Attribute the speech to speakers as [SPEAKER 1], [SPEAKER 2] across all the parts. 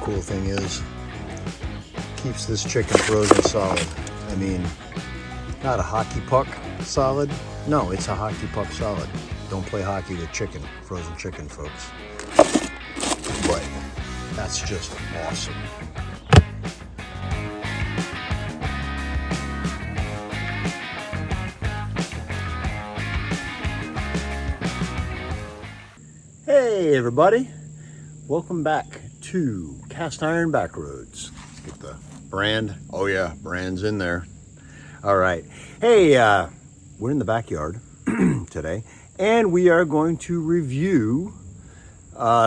[SPEAKER 1] cool thing is, keeps this chicken frozen solid. I mean, not a hockey puck solid. No, it's a hockey puck solid. Don't play hockey with chicken, frozen chicken, folks. But that's just awesome. Hey everybody, welcome back to Cast Iron Backroads. Let's get the brand. Oh yeah, brand's in there. All right. Hey, we're in the backyard today, and we are going to review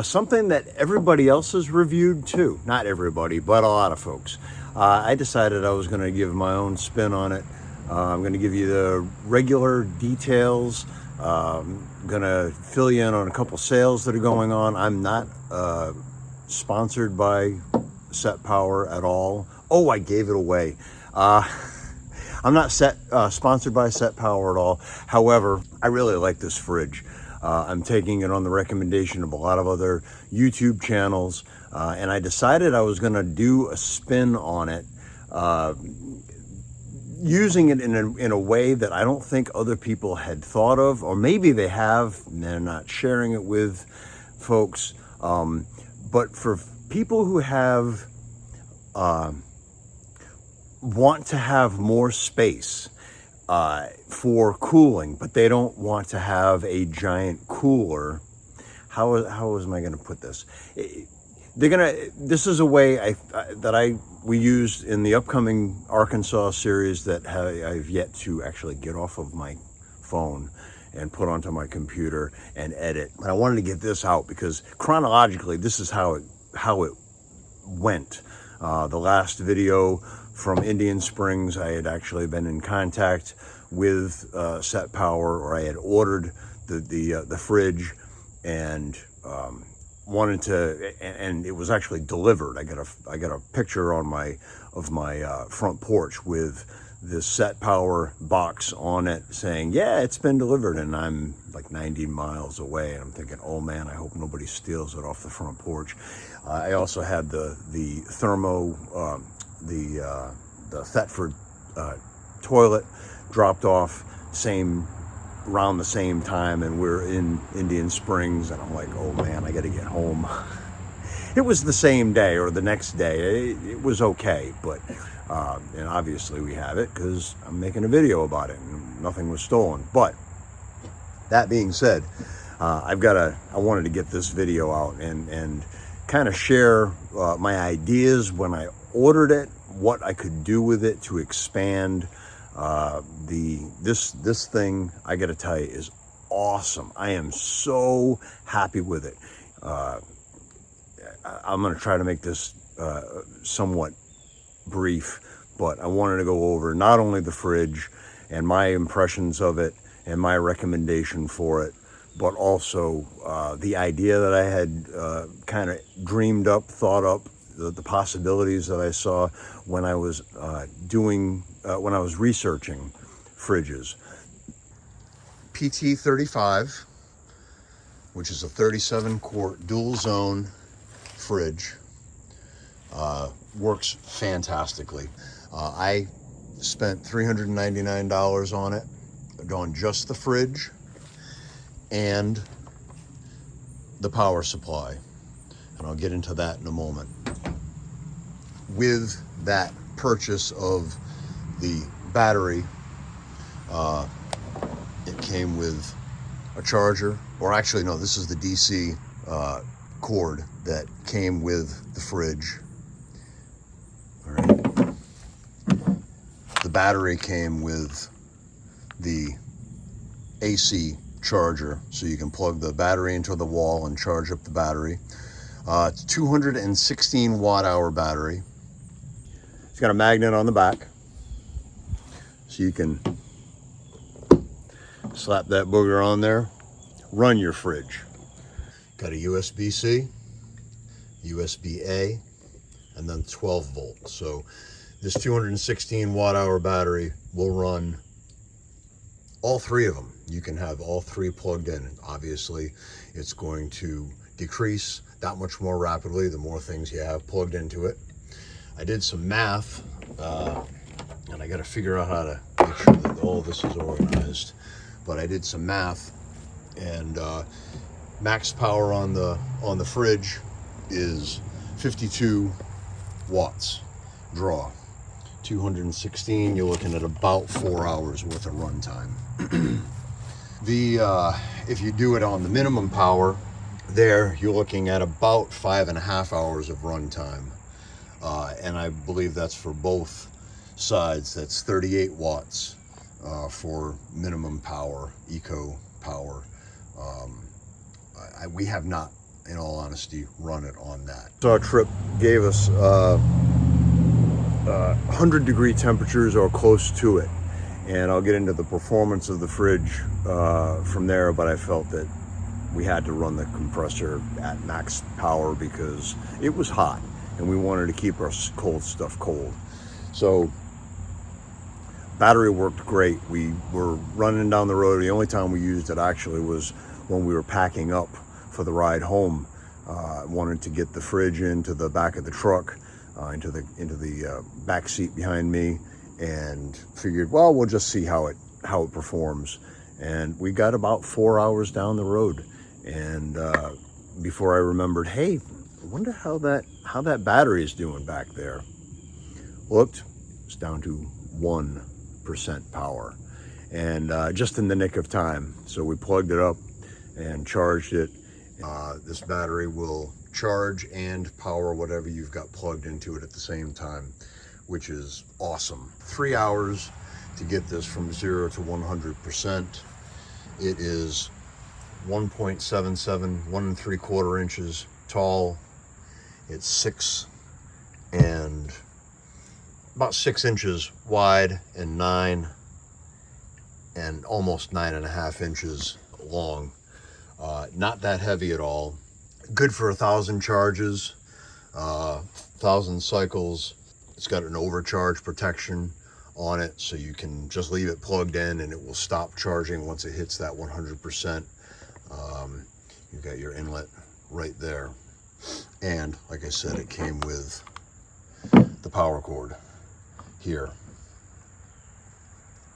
[SPEAKER 1] something that everybody else has reviewed too. Not everybody, but a lot of folks. I decided I was going to give my own spin on it. I'm going to give you the regular details. I'm going to fill you in on a couple sales that are going on. I'm not sponsored by SetPower at all. Oh, I gave it away. I'm not sponsored by SetPower at all. However, I really like this fridge. I'm taking it on the recommendation of a lot of other YouTube channels, and I decided I was going to do a spin on it, using it in a way that I don't think other people had thought of, or maybe they have and they're not sharing it with folks. But for people who have want to have more space for cooling, but they don't want to have a giant cooler, how am I going to put this? This is a way we used in the upcoming Arkansas series that I've yet to actually get off of my phone and put onto my computer and edit. But I wanted to get this out because chronologically, this is how it went. The last video from Indian Springs, I had actually been in contact with SetPower, or I had ordered the fridge and wanted to, and it was actually delivered. I got a picture on my front porch with this SetPower box on it saying, yeah, it's been delivered, and I'm like 90 miles away, and I'm thinking, oh man, I hope nobody steals it off the front porch. I also had the thermo, the Thetford toilet dropped off around the same time, and we're in Indian Springs, and I'm like, oh man, I got to get home. It was the same day or the next day. It was okay, but and obviously we have it because I'm making a video about it and nothing was stolen. But that being said, I wanted to get this video out and kind of share my ideas when I ordered it, what I could do with it to expand. This thing, I gotta tell you, is awesome. I am so happy with it. I'm gonna try to make this somewhat brief, but I wanted to go over not only the fridge and my impressions of it and my recommendation for it, but also the idea that I had kind of dreamed up, thought up, the possibilities that I saw when I was when I was researching fridges. PT35, which is a 37-quart dual zone fridge, works fantastically. I spent $399 on it, on just the fridge and the power supply, and I'll get into that in a moment. With that purchase of the battery, it came with a charger, or actually no, this is the DC cord that came with the fridge. All right. The battery came with the AC charger, so you can plug the battery into the wall and charge up the battery. It's 216 watt-hour battery. It's got a magnet on the back, so you can slap that booger on there, run your fridge. Got a USB-C, USB-A, and then 12 volt. So this 216 watt-hour battery will run all three of them. You can have all three plugged in. Obviously, it's going to decrease that much more rapidly the more things you have plugged into it. I did some math, and I got to figure out how to make sure that all this is organized. But I did some math, and max power on the fridge is 52 watts draw. 216, you're looking at about 4 hours worth of runtime. If you do it on the minimum power, there you're looking at about 5.5 hours of runtime. And I believe that's for both sides. That's 38 watts for minimum power, eco power. We have not, in all honesty, run it on that. So our trip gave us 100-degree temperatures or close to it. And I'll get into the performance of the fridge from there, but I felt that we had to run the compressor at max power because it was hot and we wanted to keep our cold stuff cold. So battery worked great. We were running down the road. The only time we used it actually was when we were packing up for the ride home. Wanted to get the fridge into the back of the truck, into the back seat behind me, and figured, well, we'll just see how it performs. And we got about 4 hours down the road, and before I remembered, hey, I wonder how that battery is doing back there. Looked, it's down to 1% power, and just in the nick of time. So we plugged it up and charged it. This battery will charge and power whatever you've got plugged into it at the same time, which is awesome. 3 hours to get this from 0 to 100%. It is 1.77, 1 3/4 inches tall. It's about 6 inches wide and almost 9.5 inches long. Not that heavy at all. Good for 1,000 charges, 1,000 cycles. It's got an overcharge protection on it, so you can just leave it plugged in and it will stop charging once it hits that 100%. You've got your inlet right there. And like I said, it came with the power cord here.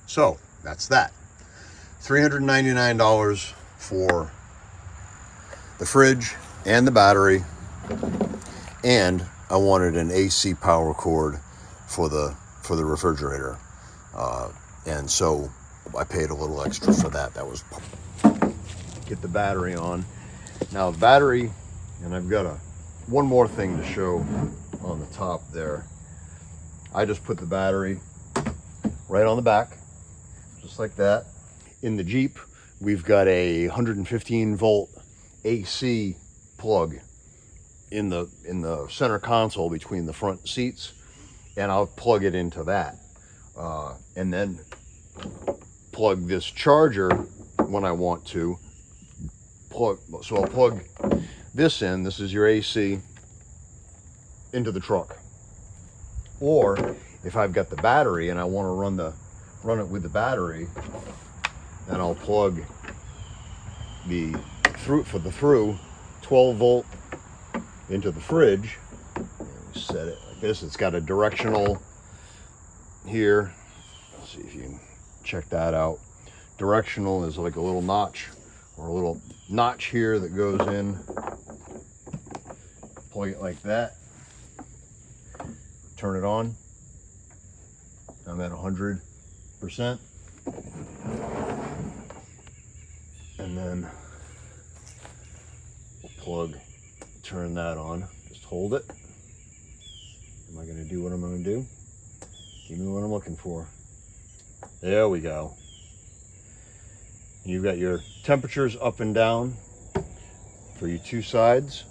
[SPEAKER 1] So that's that. $399 for the fridge and the battery, and I wanted an AC power cord for the refrigerator, and so I paid a little extra for that. That was get the battery on. Now the battery, and I've got one more thing to show on the top there. I just put the battery right on the back, just like that. In the Jeep, we've got a 115 volt AC plug in the center console between the front seats, and I'll plug it into that, and then plug this charger when I want to. So I'll plug this in. This is your AC into the truck. Or if I've got the battery and I want to run it with the battery, then I'll plug the through 12 volt into the fridge. And we set it like this. It's got a directional here. Let's see if you can check that out. Directional is like a little notch, or a little notch here that goes in. Plug it like that. Turn it on. I'm at 100%. And then we'll turn that on. Just hold it. Am I going to do what I'm going to do? Give me what I'm looking for. There we go. You've got your temperatures up and down for your two sides.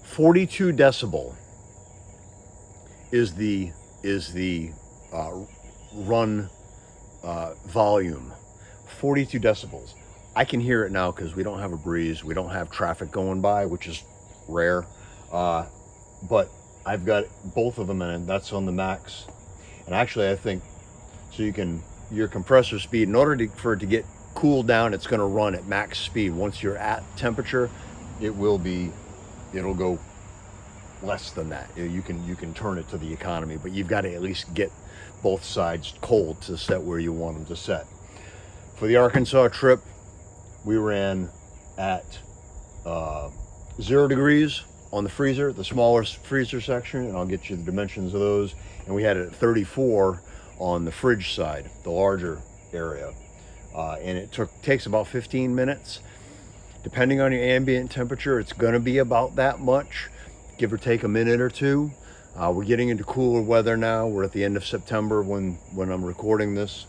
[SPEAKER 1] 42 decibel is the run volume. 42 decibels. I can hear it now because we don't have a breeze. We don't have traffic going by, which is rare. But I've got both of them in it. That's on the max. And actually, I think, so your compressor speed, in order for it to get cooled down, it's going to run at max speed. Once you're at temperature, it will be it'll go less than that. You can turn it to the economy, but you've got to at least get both sides cold to set where you want them to set. For the Arkansas trip, we ran at 0 degrees on the freezer, the smaller freezer section, and I'll get you the dimensions of those. And we had it at 34 on the fridge side, the larger area. And it takes about 15 minutes. Depending on your ambient temperature, it's gonna be about that much, give or take a minute or two. We're getting into cooler weather now. We're at the end of September when I'm recording this.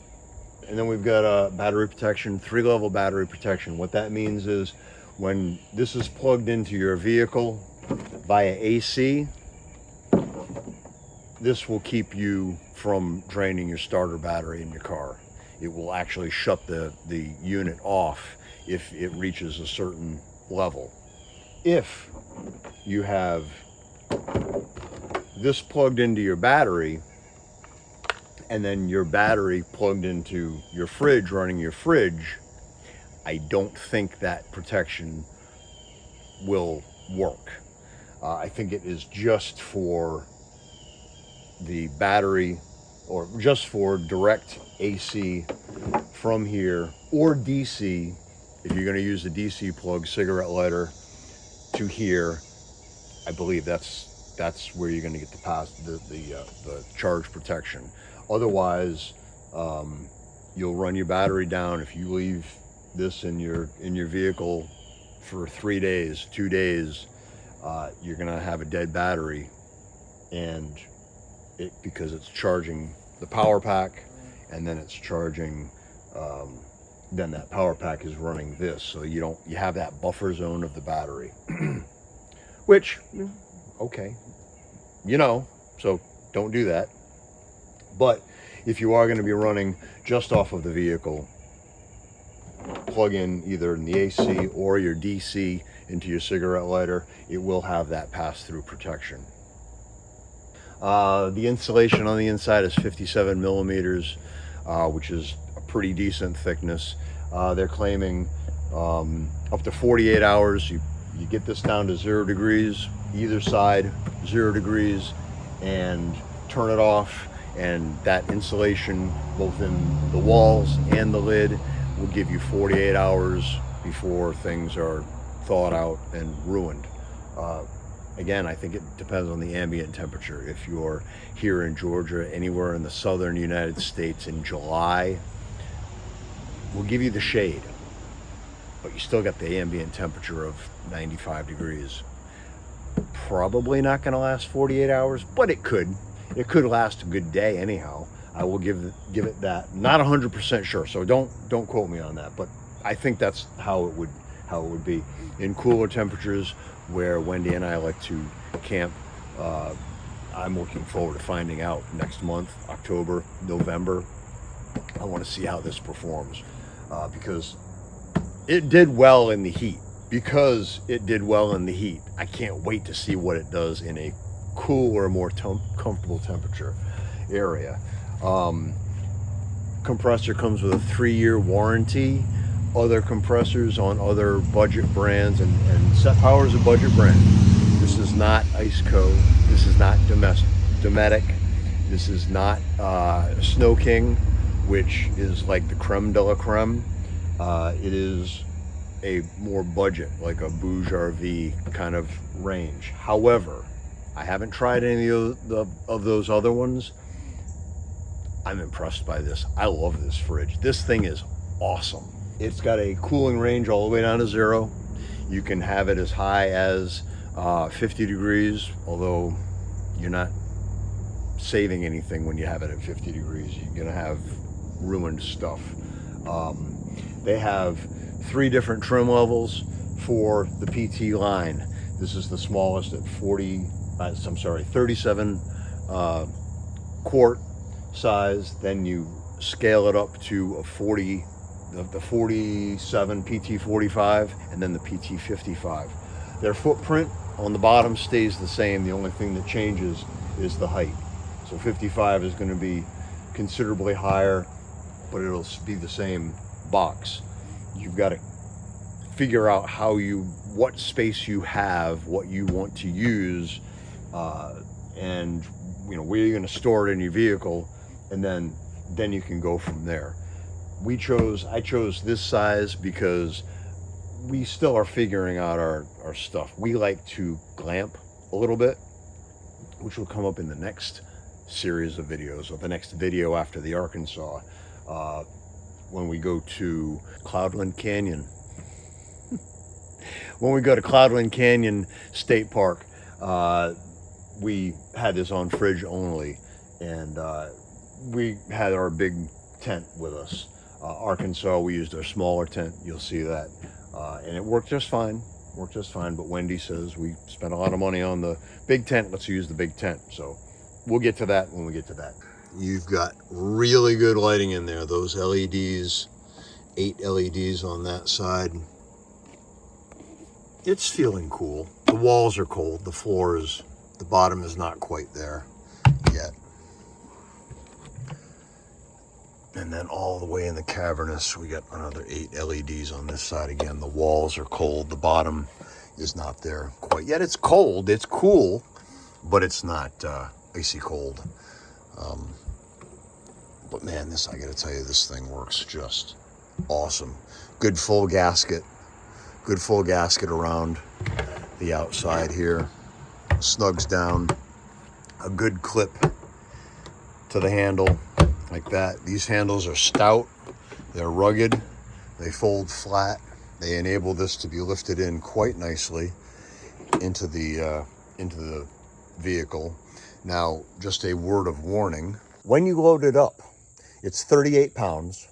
[SPEAKER 1] And then we've got battery protection, 3-level battery protection. What that means is when this is plugged into your vehicle via AC, this will keep you from draining your starter battery in your car. It will actually shut the unit off if it reaches a certain level. If you have this plugged into your battery and then your battery plugged into your fridge, running your fridge, I don't think that protection will work. I think it is just for the battery, or just for direct AC from here, or DC, if you're going to use the DC plug, cigarette lighter, to here. I believe that's where you're going to get the charge protection. Otherwise, you'll run your battery down. If you leave this in your vehicle for 3 days, 2 days, you're going to have a dead battery, and because it's charging the power pack, and then it's charging, then that power pack is running this, so you have that buffer zone of the battery. Which, okay, so don't do that. But if you are going to be running just off of the vehicle, plug in either in the AC or your DC into your cigarette lighter, it will have that pass-through protection. The insulation on the inside is 57 millimeters, which is a pretty decent thickness. They're claiming up to 48 hours. You get this down to 0 degrees, either side, 0 degrees, and turn it off, and that insulation, both in the walls and the lid, will give you 48 hours before things are thawed out and ruined. Again, I think it depends on the ambient temperature. If you're here in Georgia, anywhere in the southern United States in July, we'll give you the shade, but you still got the ambient temperature of 95 degrees. Probably not going to last 48 hours, but it could. It could last a good day anyhow. I will give it that. Not 100% sure, so don't quote me on that, but I think that's how it would be. In cooler temperatures, where Wendy and I like to camp, I'm looking forward to finding out next month, October, November. I want to see how this performs, because it did well in the heat. I can't wait to see what it does in a cooler, more comfortable temperature area. Compressor comes with a 3-year warranty. Other compressors on other budget brands, and SetPower is a budget brand. This is not Iceco. This is not Dometic. This is not Snow King, which is like the creme de la creme. It is a more budget, like a Bouge RV kind of range. However, I haven't tried any of those other ones. I'm impressed by this. I love this fridge. This thing is awesome. It's got a cooling range all the way down to 0. You can have it as high as 50 degrees, although you're not saving anything when you have it at 50 degrees. You're gonna have ruined stuff. They have 3 different trim levels for the PT line. This is the smallest at 37 quart size. Then you scale it up to a 40, the 47 PT35, and then the PT55. Their footprint on the bottom stays the same. The only thing that changes is the height. So 55 is going to be considerably higher, but it'll be the same box. You've got to figure out how you what space you have, what you want to use, and where you're going to store it in your vehicle, and then you can go from there. I chose this size because we still are figuring out our stuff. We like to glamp a little bit, which will come up in the next series of videos, or the next video after the Arkansas, when we go to Cloudland Canyon. When we go to Cloudland Canyon State Park, we had this on fridge only, and we had our big tent with us. Arkansas, we used our smaller tent. You'll see that, and it worked just fine. But Wendy says we spent a lot of money on the big tent. Let's use the big tent. So we'll get to that when we get to that. You've got really good lighting in there. Those LEDs, 8 LEDs on that side. It's feeling cool. The walls are cold. The bottom is not quite there yet. And then all the way in the cavernous, we got another 8 LEDs on this side again. The walls are cold. The bottom is not there quite yet. It's cold. It's cool, but it's not icy cold. But man, I got to tell you, this thing works just awesome. Good full gasket around the outside here. Snugs down. A good clip to the handle. Like that. These handles are stout, they're rugged, they fold flat, they enable this to be lifted in quite nicely into the vehicle. Now, just a word of warning, when you load it up, it's 38 pounds,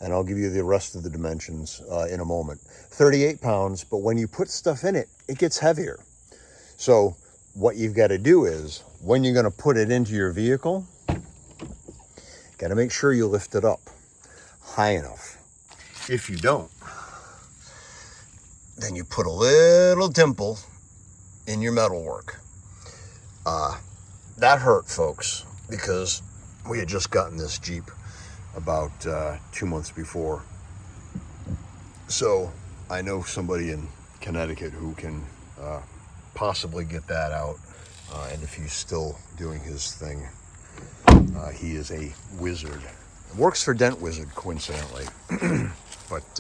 [SPEAKER 1] and I'll give you the rest of the dimensions in a moment. 38 pounds, but when you put stuff in it, it gets heavier. So what you've got to do is, when you're going to put it into your vehicle, got to make sure you lift it up high enough. If you don't, then you put a little dimple in your metalwork. That hurt, folks, because we had just gotten this Jeep about 2 months before. So I know somebody in Connecticut who can possibly get that out. And if he's still doing his thing, he is a wizard. Works for Dent Wizard, coincidentally. But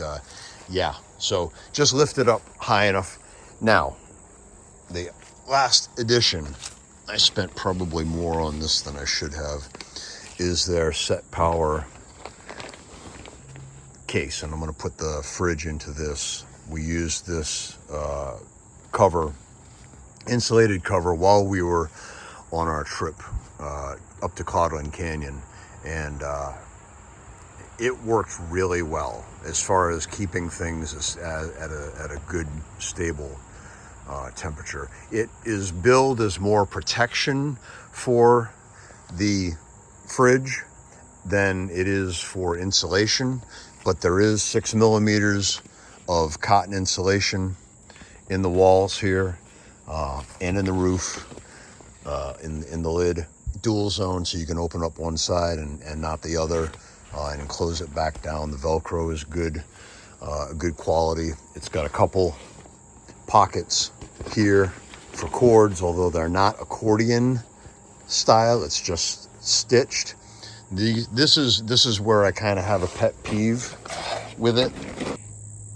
[SPEAKER 1] yeah, so just lift it up high enough. Now, the last edition, I spent probably more on this than I should have, is their SetPower case. And I'm going to put the fridge into this. We used this cover, insulated cover, while we were on our trip up to Cloudland Canyon, and it worked really well as far as keeping things at a good, stable temperature. It is billed as more protection for the fridge than it is for insulation, but there is 6 millimeters of cotton insulation in the walls here and in the roof, in the lid. Dual zone, so you can open up one side and not the other, and close it back down. The Velcro is good quality. It's got a couple pockets here for cords, although they're not accordion style. It's just stitched. This is where I kind of have a pet peeve with it.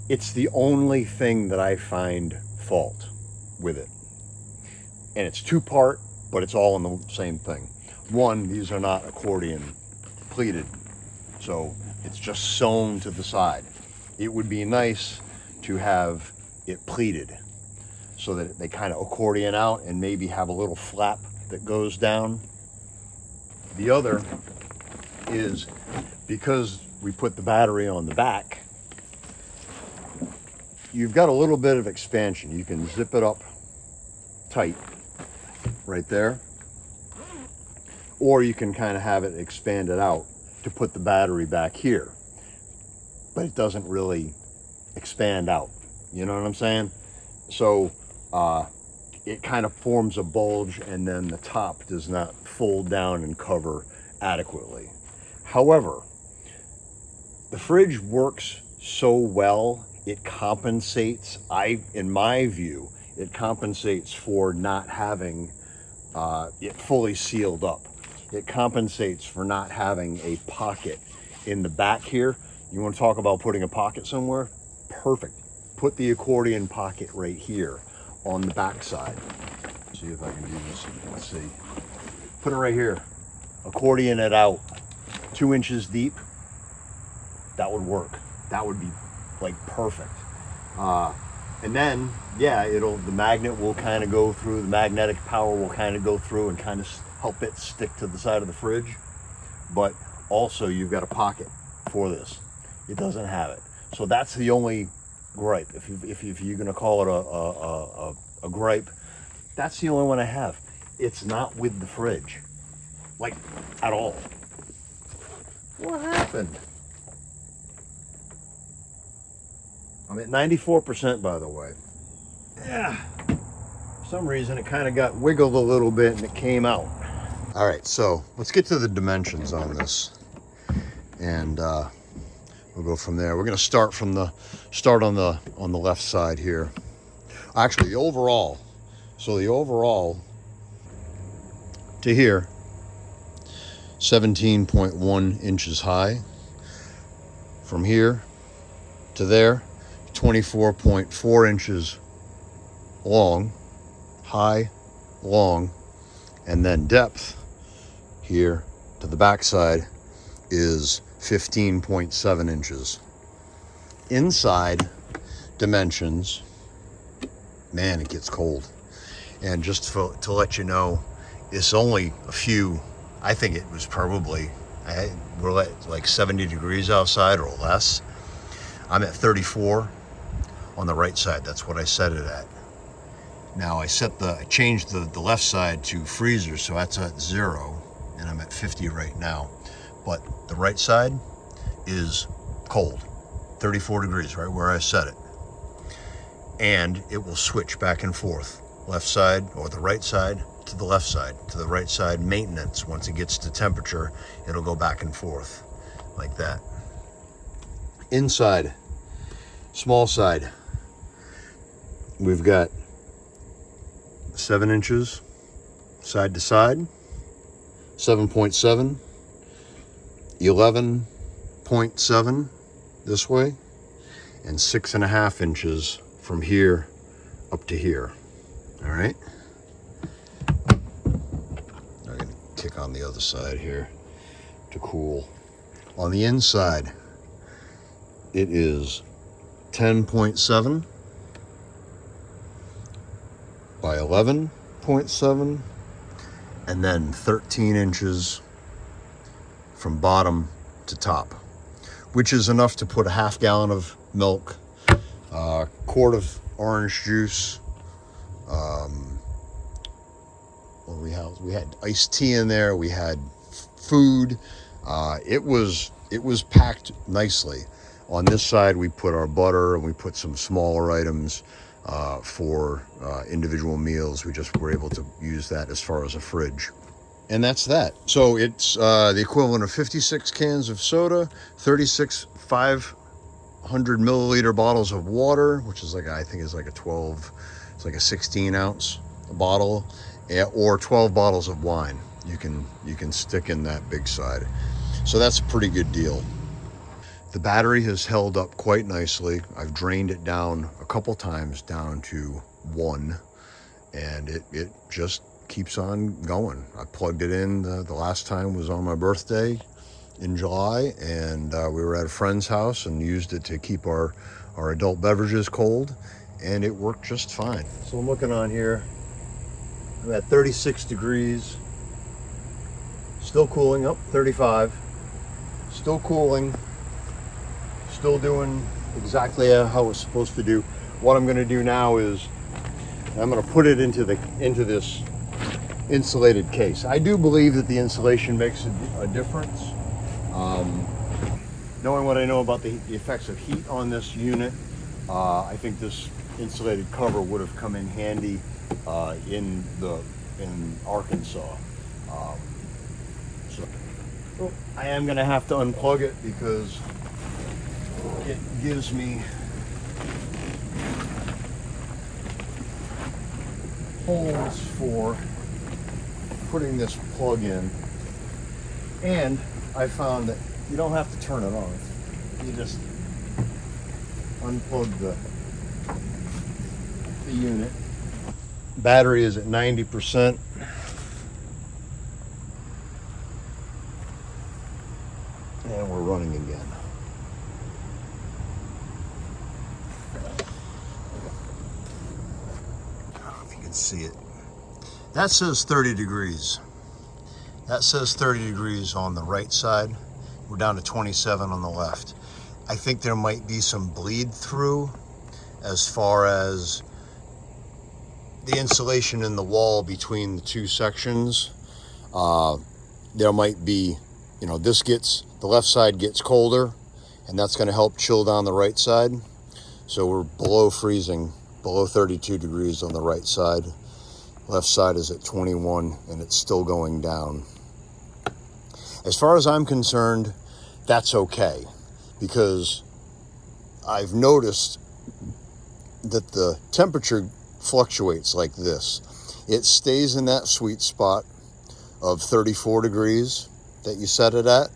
[SPEAKER 1] It's the only thing that I find fault with it, and it's 2-part, but it's all in the same thing. One, these are not accordion pleated, so it's just sewn to the side. It would be nice to have it pleated so that they kind of accordion out and maybe have a little flap that goes down. The other is, because we put the battery on the back, you've got a little bit of expansion. You can zip it up tight right there, or you can kind of have it expanded out to put the battery back here, but it doesn't really expand out, you know what I'm saying? So it kind of forms a bulge, and then the top does not fold down and cover adequately. However, the fridge works so well it compensates, in my view, it compensates for not having it fully sealed up. It compensates for not having a pocket in the back here. You want to talk about putting a pocket somewhere? Perfect. Put the accordion pocket right here on the back side. See if I can do this. Let's see. Put it right here. Accordion it out 2 inches deep. That would work. That would be like perfect. And then, yeah, the magnet will kind of go through, the magnetic power will kind of go through and kind of help it stick to the side of the fridge. But also you've got a pocket for this. It doesn't have it. So that's the only gripe. If you're gonna call it a gripe, that's the only one I have. It's not with the fridge, like at all. What happened? I'm at 94%, by the way. Yeah. For some reason, it kind of got wiggled a little bit and it came out. All right, so let's get to the dimensions on this, and we'll go from there. We're going to start on the left side here. Actually, the overall. So the overall to here, 17.1 inches high. From here to there, 24.4 inches long, high, long, and then depth here to the backside is 15.7 inches. Inside dimensions, man, it gets cold. And just to let you know, it's only a few, I think it was probably, we're at like 70 degrees outside or less. I'm at 34 on the right side. That's what I set it at. Now I changed the left side to freezer, so that's at 0, and I'm at 50 right now. But the right side is cold, 34 degrees, right where I set it. And it will switch back and forth, left side or the right side to the left side, to the right side. Maintenance, once it gets to temperature, it'll go back and forth like that. Inside, small side, we've got 7 inches side to side, 7.7, 11.7 this way, and 6.5 inches from here up to here. All right. I'm gonna kick on the other side here to cool. On the inside, it is 10.7 by 11.7, and then 13 inches from bottom to top, which is enough to put a half gallon of milk, a quart of orange juice. We had iced tea in there. We had food. It was packed nicely. On this side, we put our butter and we put some smaller items for individual meals. We just were able to use that as far as a fridge. And that's that. So it's the equivalent of 56 cans of soda, 36 500 milliliter bottles of water, which is I think is like a 12, it's like a 16 ounce bottle, or 12 bottles of wine. You can stick in that big side. So that's a pretty good deal. The battery has held up quite nicely. I've drained it down a couple times down to 1, and it just keeps on going. I plugged it in, the last time was on my birthday in July, and we were at a friend's house and used it to keep our adult beverages cold, and it worked just fine. So I'm looking on here, I'm at 36 degrees, still cooling, up 35, still cooling, still doing exactly how it's supposed to do. What I'm going to do now is I'm going to put it into this insulated case. I do believe that the insulation makes a difference. Knowing what I know about the effects of heat on this unit, I think this insulated cover would have come in handy in Arkansas. So I am going to have to unplug it because it gives me holes for putting this plug in, and I found that you don't have to turn it on. You just unplug the unit. Battery is at 90%. And we're running again. I don't know if you can see it. That says 30 degrees. That says 30 degrees on the right side. We're down to 27 on the left. I think there might be some bleed through as far as the insulation in the wall between the two sections. There might be, you know, the left side gets colder, and that's going to help chill down the right side. So we're below freezing, below 32 degrees on the right side. Left side is at 21, and it's still going down. As far as I'm concerned, that's okay, because I've noticed that the temperature fluctuates like this. It stays in that sweet spot of 34 degrees that you set it at,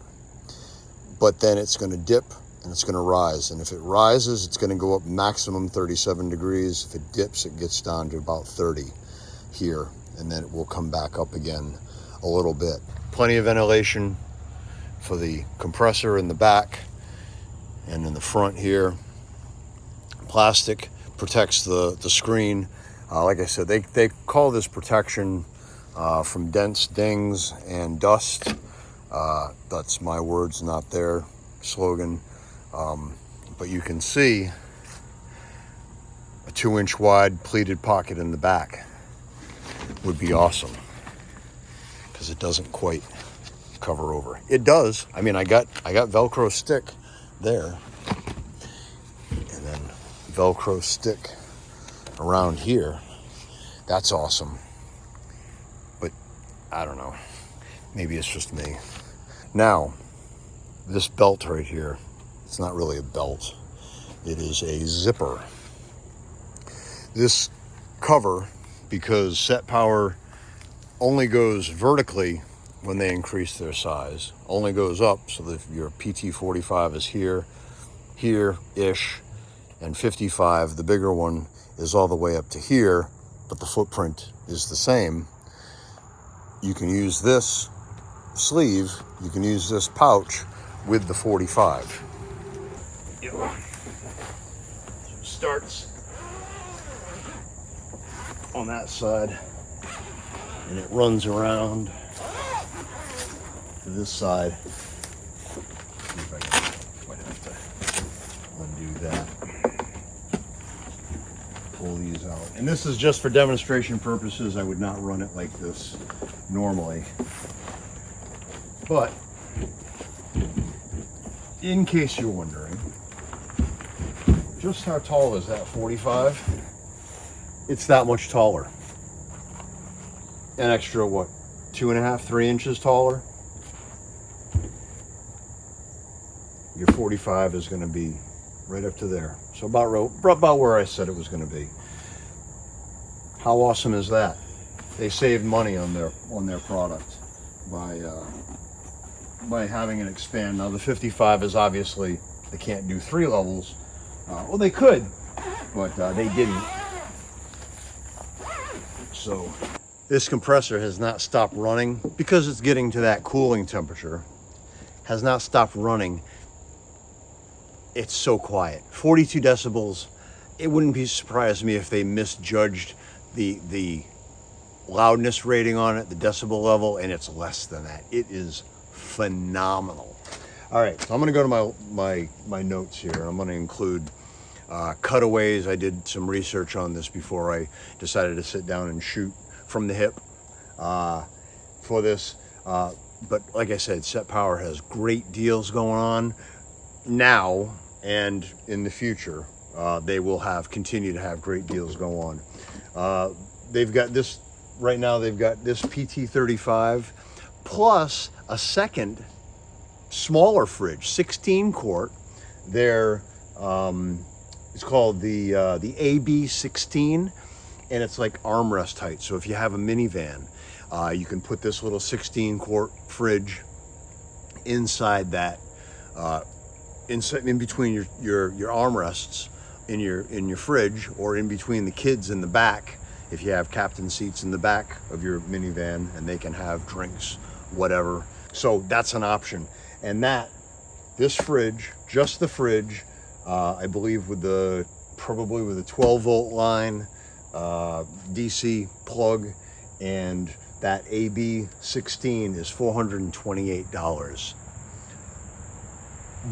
[SPEAKER 1] but then it's going to dip and it's going to rise. And if it rises, it's going to go up maximum 37 degrees. If it dips, it gets down to about 30 here, and then it will come back up again a little bit. Plenty of ventilation for the compressor in the back and in the front here. Plastic protects the screen. Like I said, they call this protection from dents, dings, and dust. That's my words, not their slogan. But you can see a 2-inch wide pleated pocket in the back would be awesome, because it doesn't quite cover over. It does. I mean, I got Velcro stick there, and then Velcro stick around here. That's awesome. But I don't know, maybe it's just me. Now, this belt right here, it's not really a belt, it is a zipper. This cover, because SetPower only goes vertically when they increase their size, only goes up, so that your PT35 is here-ish, and 55, the bigger one, is all the way up to here, but the footprint is the same. You can use this sleeve, you can use this pouch with the 45. It starts on that side, and it runs around to this side. See if I might have to undo that. Pull these out. And this is just for demonstration purposes. I would not run it like this normally. But in case you're wondering, just how tall is that 45? It's that much taller. An extra, what, 2.5, 3 inches taller? Your 45 is going to be right up to there. So about where I said it was going to be. How awesome is that? They saved money on their product by having it expand. Now the 55 is obviously, they can't do 3 levels. Well, they could, but they didn't. So this compressor has not stopped running because it's getting to that cooling temperature. Has not stopped running. It's so quiet. 42 decibels. It wouldn't be surprised me if they misjudged the loudness rating on it, the decibel level, and it's less than that. It is phenomenal. All right, so I'm going to go to my notes here. I'm going to include cutaways. I did some research on this before I decided to sit down and shoot from the hip for this. But like I said, SetPower has great deals going on now, and in the future they will continue to have great deals go on. They've got this right now. They've got this PT35 plus a second smaller fridge, 16 quart. Their It's called the AB16, and it's like armrest height. So if you have a minivan, you can put this little 16-quart fridge inside that, in between your armrests in your fridge, or in between the kids in the back. If you have captain seats in the back of your minivan, and they can have drinks, whatever. So that's an option. And this fridge, just the fridge, I believe probably with a 12-volt line, DC plug, and that AB16 is $428.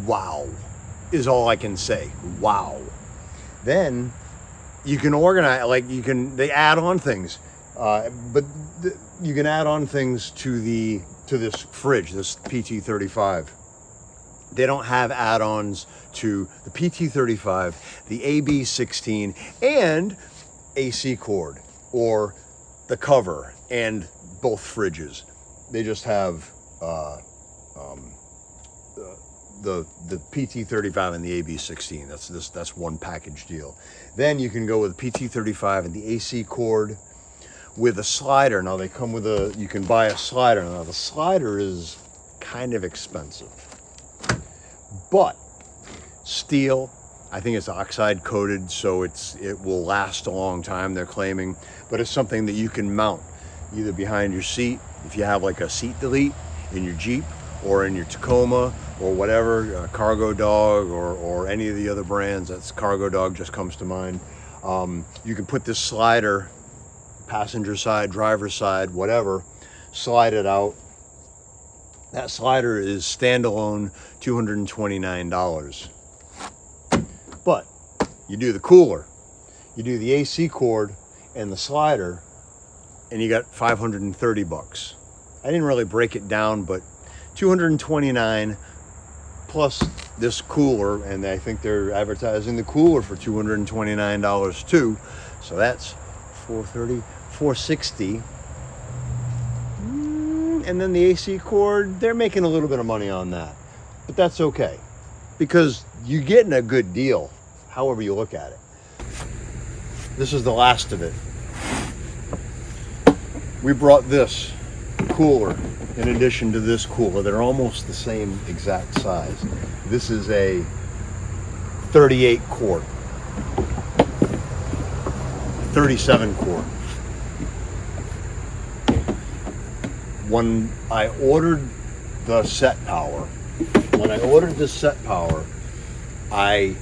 [SPEAKER 1] Wow, is all I can say. Wow. Then you can organize, they add on things, but you can add on things to this fridge, this PT35. They don't have add-ons to the PT35, the AB16, and AC cord, or the cover, and both fridges. They just have the PT35 and the AB16. That's one package deal. Then you can go with the PT35 and the AC cord with a slider. Now they come with you can buy a slider. Now the slider is kind of expensive, but steel, I think it's oxide coated, so it will last a long time, they're claiming. But it's something that you can mount either behind your seat, if you have like a seat delete in your Jeep, or in your Tacoma, or whatever, Cargo Dog, or any of the other brands. That's Cargo Dog just comes to mind. You can put this slider, passenger side, driver side, whatever, slide it out. That slider is standalone $229. But you do the cooler, you do the AC cord and the slider, and you got $530. I didn't really break it down, but $229 plus this cooler, and I think they're advertising the cooler for $229 too. So that's $430, $460. And then the AC cord, they're making a little bit of money on that, but that's okay, because you're getting a good deal however you look at it. This is the last of it. We brought this cooler in addition to this cooler. They're almost the same exact size. This is a 38 quart, 37 quart. When I ordered the SetPower, I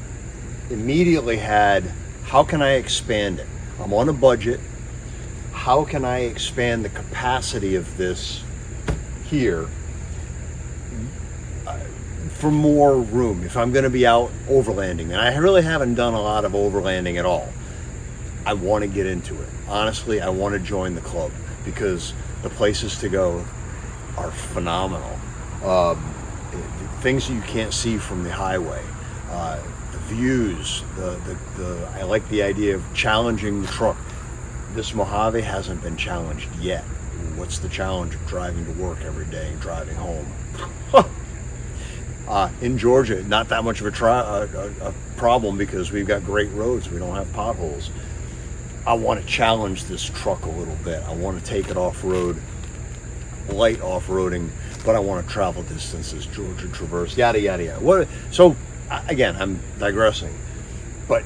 [SPEAKER 1] immediately had, how can I expand it? I'm on a budget. How can I expand the capacity of this here for more room if I'm going to be out overlanding? And I really haven't done a lot of overlanding at all. I want to get into it. Honestly, I want to join the club, because the places to go are phenomenal. Things that you can't see from the highway, the views, I like the idea of challenging the truck. This Mojave hasn't been challenged yet. What's the challenge of driving to work every day and driving home? In Georgia, not that much of a problem, because we've got great roads. We don't have potholes. I want to challenge this truck a little bit. I want to take it off-road, light off-roading, but I want to travel distances, Georgia Traverse, yada, yada, yada. So, again, I'm digressing, but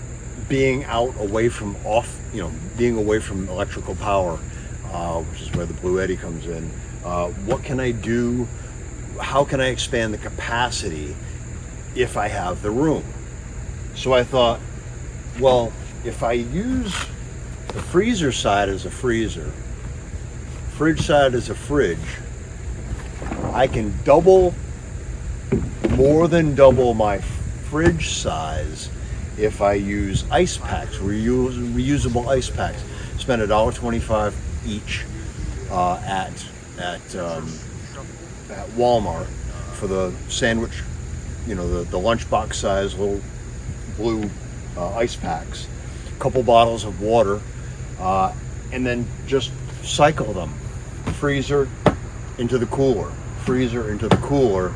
[SPEAKER 1] being out away from being away from electrical power, which is where the Blue Eddy comes in, what can I do? How can I expand the capacity if I have the room? So I thought, well, if I use the freezer side as a freezer, fridge side as a fridge, I can more than double my fridge size if I use ice packs, reusable ice packs. Spend $1.25 each at Walmart for the sandwich, the lunchbox size little blue ice packs. A couple bottles of water, and then just cycle them. Freezer into the cooler, freezer into the cooler.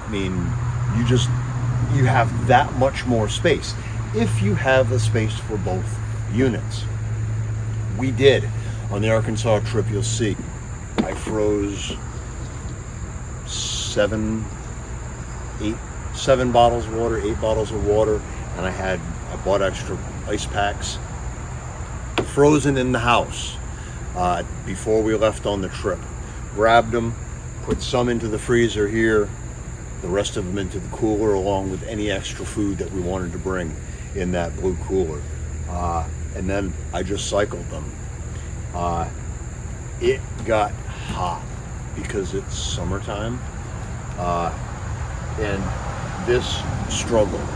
[SPEAKER 1] I mean, you just you have that much more space if you have the space for both units. We did. On the Arkansas trip, you'll see I froze 7 bottles of water, 8 bottles of water, and I bought extra ice packs frozen in the house before we left on the trip. Grabbed them, put some into the freezer here, the rest of them into the cooler, along with any extra food that we wanted to bring in that blue cooler. And then I just cycled them. It got hot because it's summertime, and this struggled.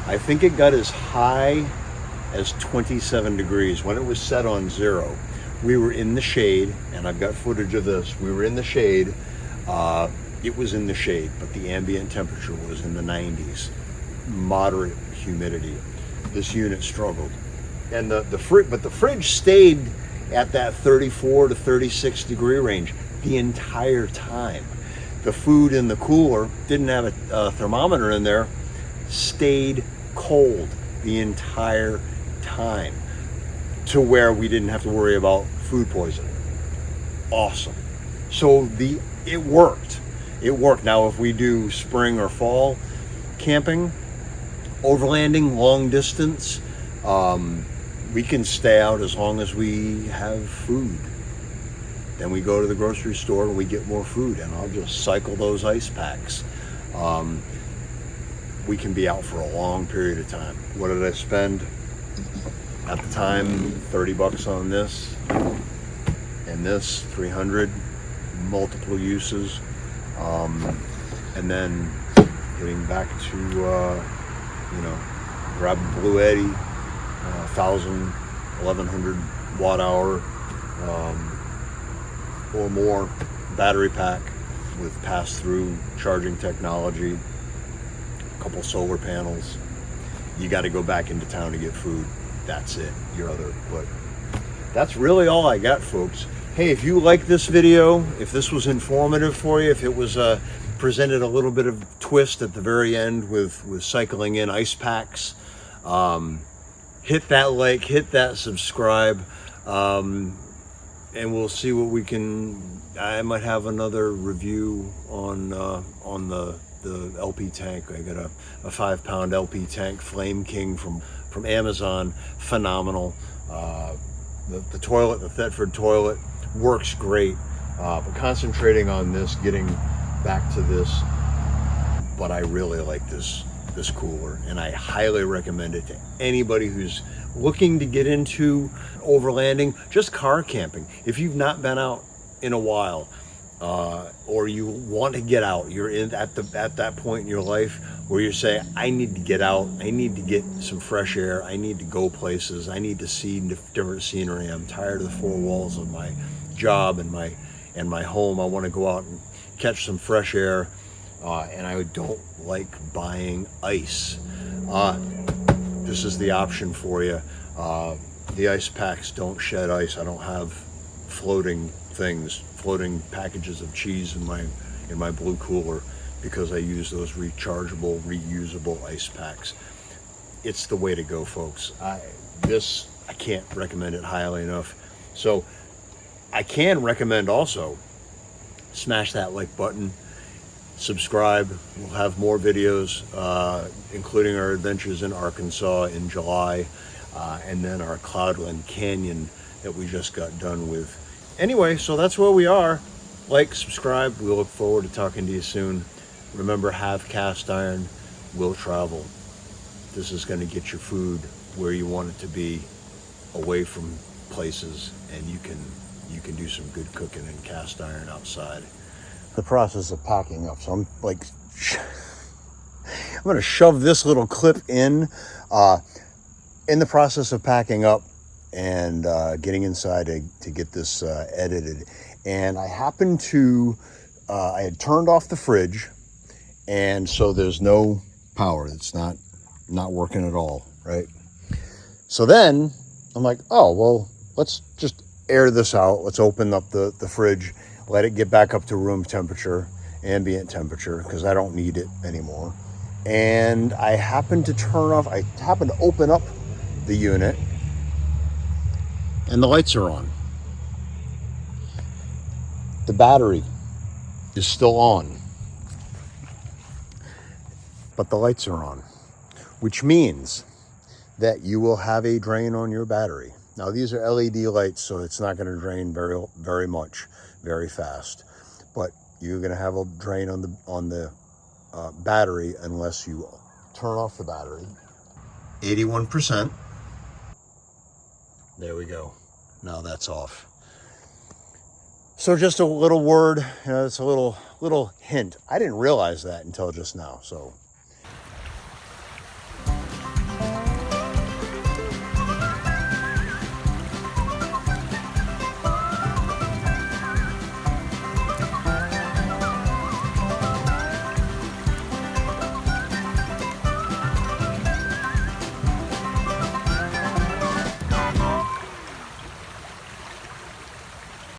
[SPEAKER 1] I think it got as high as 27 degrees. When it was set on 0, we were in the shade, and I've got footage of this. We were in the shade. It was in the shade, but the ambient temperature was in the 90s. Moderate humidity. This unit struggled. And the fridge stayed at that 34 to 36 degree range the entire time. The food in the cooler didn't have a thermometer in there, stayed cold the entire time, to where we didn't have to worry about food poisoning. Awesome. So it worked. It worked. Now, if we do spring or fall camping, overlanding, long distance, we can stay out as long as we have food. Then we go to the grocery store and we get more food, and I'll just cycle those ice packs. We can be out for a long period of time. What did I spend at the time? $30 on this, and this 300, multiple uses, and then getting back to grab a Blue Eddy, 1,000, 1,100 watt hour or more battery pack with pass-through charging technology, a couple solar panels. You got to go back into town to get food. That's it. But that's really all I got, folks. Hey, if you like this video, if this was informative for you, if it was presented a little bit of twist at the very end with cycling in ice packs, hit that like, hit that subscribe, and we'll see what we can. I might have another review on the LP tank. I got a 5-pound LP tank, Flame King from Amazon. Phenomenal. The toilet, the Thetford toilet, works great. But concentrating on this, getting back to this. But I really like this cooler, and I highly recommend it to anybody who's looking to get into overlanding, just car camping. If you've not been out in a while, or you want to get out, you're at that point in your life where you're saying, I need to get out, I need to get some fresh air, I need to go places, I need to see different scenery. I'm tired of the four walls of my job and my home. I want to go out and catch some fresh air, and I don't like buying ice. This is the option for you. The ice packs don't shed ice. I don't have floating packages of cheese in my blue cooler, because I use those rechargeable, reusable ice packs. It's the way to go, folks. I can't recommend it highly enough. So I can recommend also, smash that like button, subscribe. We'll have more videos, including our adventures in Arkansas in July, and then our Cloudland Canyon that we just got done with. Anyway, so that's where we are. Like, subscribe. We look forward to talking to you soon. Remember, have cast iron, will travel. This is going to get your food where you want it to be, away from places, and you can do some good cooking in cast iron outside. The process of packing up. So I'm like, I'm going to shove this little clip in the process of packing up and getting inside to get this edited. And I happened to, I had turned off the fridge, and so there's no power. It's not working at all, right? So then I'm like, oh, well, let's just air this out. Let's open up the fridge, let it get back up to room temperature, ambient temperature, because I don't need it anymore. and I happened to open up the unit, and the lights are on. The battery is still on, but the lights are on, which means that you will have a drain on your battery. Now these are LED lights, so it's not going to drain very much, very fast. But you're going to have a drain on the battery unless you turn off the battery. 81%. There we go. Now that's off. So just a little word, it's a little hint. I didn't realize that until just now. So